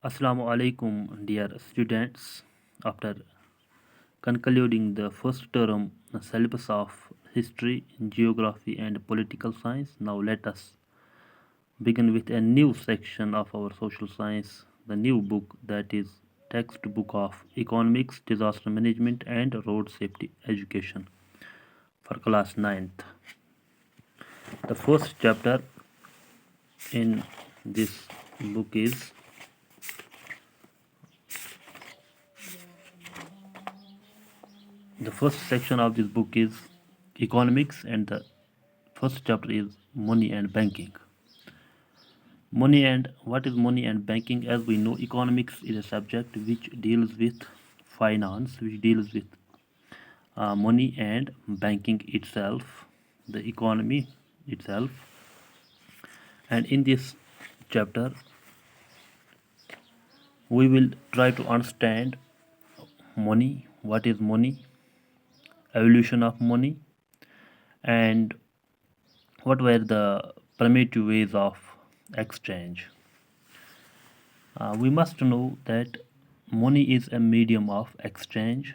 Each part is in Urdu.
Assalamu alaikum, dear students. After concluding the first term syllabus of history, geography, and political science, now let us begin with a new section of our social science, the new book that is textbook of economics, disaster management, and road safety education for class 9th. The first chapter in this book is the first section of this book is economics, and the first chapter is money and banking. Money and what is money and banking? As we know, economics is a subject which deals with finance, which deals with money and banking itself, the economy itself. And in this chapter, we will try to understand money, what is money, evolution of money, and what were the primitive ways of exchange. We must know that money is a medium of exchange.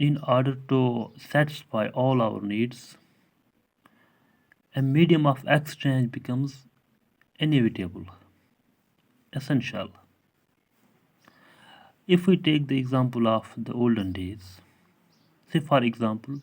in order to satisfy all our needs, a medium of exchange becomes inevitable, essential. If we take the example of the olden days, say for example,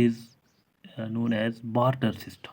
is known as barter system.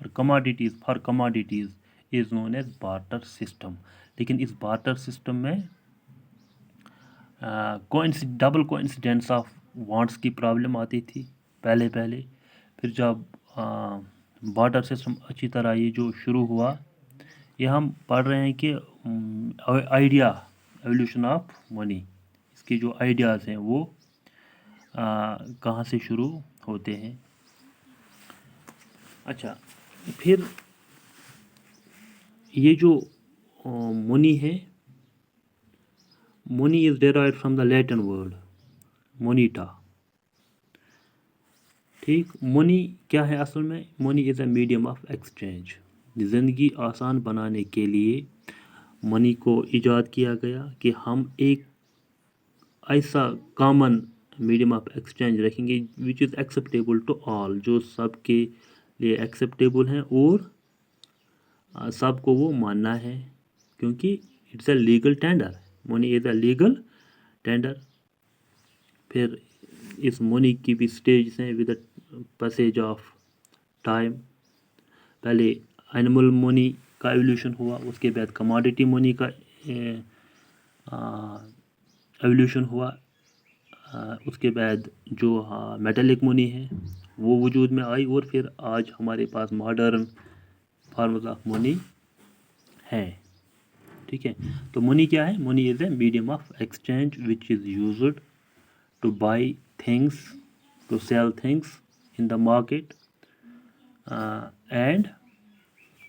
اور commodities for commodities is known as barter system. لیکن اس بارٹر سسٹم میں ڈبل کوانسیڈنس آف وانٹس کی پرابلم آتی تھی پہلے. پھر جب بارٹر سسٹم اچھی طرح یہ جو شروع ہوا، یہ ہم پڑھ رہے ہیں کہ آئیڈیا ایولیوشن آف منی، اس کے جو آئیڈیاز ہیں وہ کہاں سے شروع ہوتے ہیں. اچھا، پھر یہ جو منی ہے، money is derived from the Latin word moneta. ٹھیک، منی کیا ہے اصل میں؟ Money is a medium of exchange. زندگی آسان بنانے کے لیے منی کو ایجاد کیا گیا کہ ہم ایک ایسا کامن میڈیم آف ایکسچینج رکھیں گے وچ از ایکسیپٹیبل ٹو آل، جو سب کے لیے ایکسیپٹیبل ہیں اور سب کو وہ ماننا ہے، کیونکہ it's a legal tender. Money is a legal tender. پھر اس منی کی بھی سٹیجز ہیں ود پیسیج آف ٹائم. پہلے اینیمل منی کا ایولیوشن ہوا، اس کے بعد کماڈیٹی منی کا ایولیوشن ہوا، اس کے بعد جو میٹلک منی ہے وہ وجود میں آئی، اور پھر آج ہمارے پاس ماڈرن فارمز آف منی ہے. ٹھیک ہے، تو منی کیا ہے؟ Money is a medium of exchange which is used to buy things, to sell things in the market, and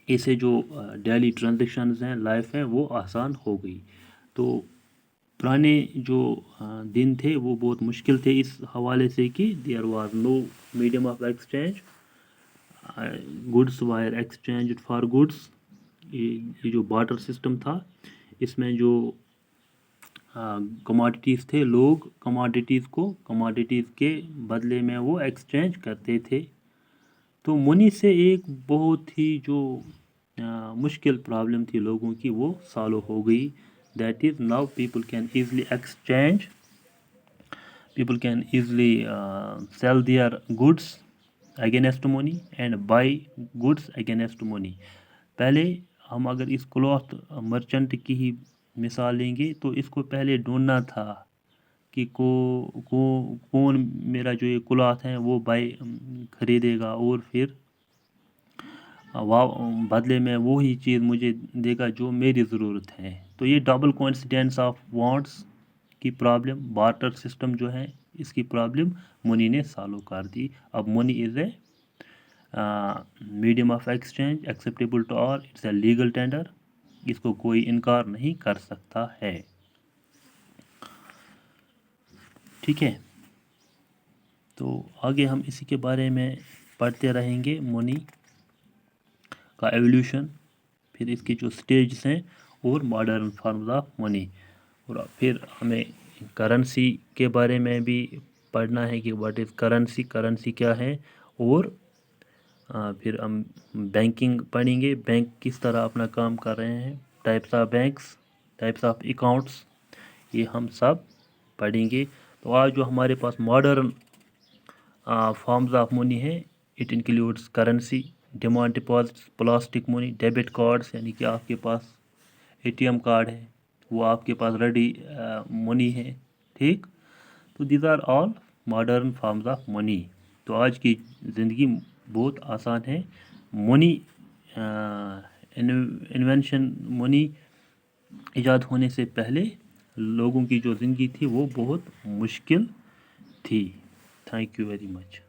اسے جو ڈیلی ٹرانزیکشنز ہیں، لائف ہے، وہ آسان ہو گئی. تو پرانے جو دن تھے وہ بہت مشکل تھے اس حوالے سے کہ there was no medium of exchange, goods wire exchange for goods. یہ جو بارٹر سسٹم تھا، اس میں جو کماڈیٹیز تھے، لوگ کماڈیٹیز کے بدلے میں وہ ایکسچینج کرتے تھے. تو منی سے ایک بہت ہی جو مشکل پرابلم تھی لوگوں کی، وہ سالو ہو گئی. That is now people can easily exchange, people can easily sell their goods against money and buy goods against money. پہلے ہم اگر اس کلاتھ مرچنٹ کی ہی مثال لیں گے تو اس کو پہلے ڈھونڈنا تھا کہ کون میرا جو یہ کلاتھ ہے وہ خریدے گا، اور پھر بدلے میں وہی چیز مجھے دے گا جو میری ضرورت ہے. تو یہ ڈبل کوانسیڈنس آف وانٹس کی پرابلم، بارٹر سسٹم جو ہے، اس کی پرابلم منی نے سالو کر دی. اب money is a medium of exchange acceptable to all, it's a legal tender, اس کو کوئی انکار نہیں کر سکتا ہے. ٹھیک ہے، تو آگے ہم اسی کے بارے میں پڑھتے رہیں گے، منی کا ایولیوشن، پھر اس کی جو سٹیجز ہیں اور ماڈرن فارمز آف منی، اور پھر ہمیں کرنسی کے بارے میں بھی پڑھنا ہے کہ واٹ از کرنسی کیا ہے، اور پھر ہم بینکنگ پڑھیں گے، بینک کس طرح اپنا کام کر رہے ہیں، types of banks, types of accounts, یہ ہم سب پڑھیں گے. تو آج جو ہمارے پاس ماڈرن فارمز آف منی ہے، it includes currency, demand deposits, plastic money, debit cards, یعنی کہ آپ کے پاس اے ٹی ایم کارڈ ہے، وہ آپ کے پاس ریڈی منی ہے. ٹھیک، تو these are all modern forms of money. تو آج کی زندگی بہت آسان ہے. منی انوینشن، منی ایجاد ہونے سے پہلے لوگوں کی جو زندگی تھی وہ بہت مشکل تھی. Thank you very much.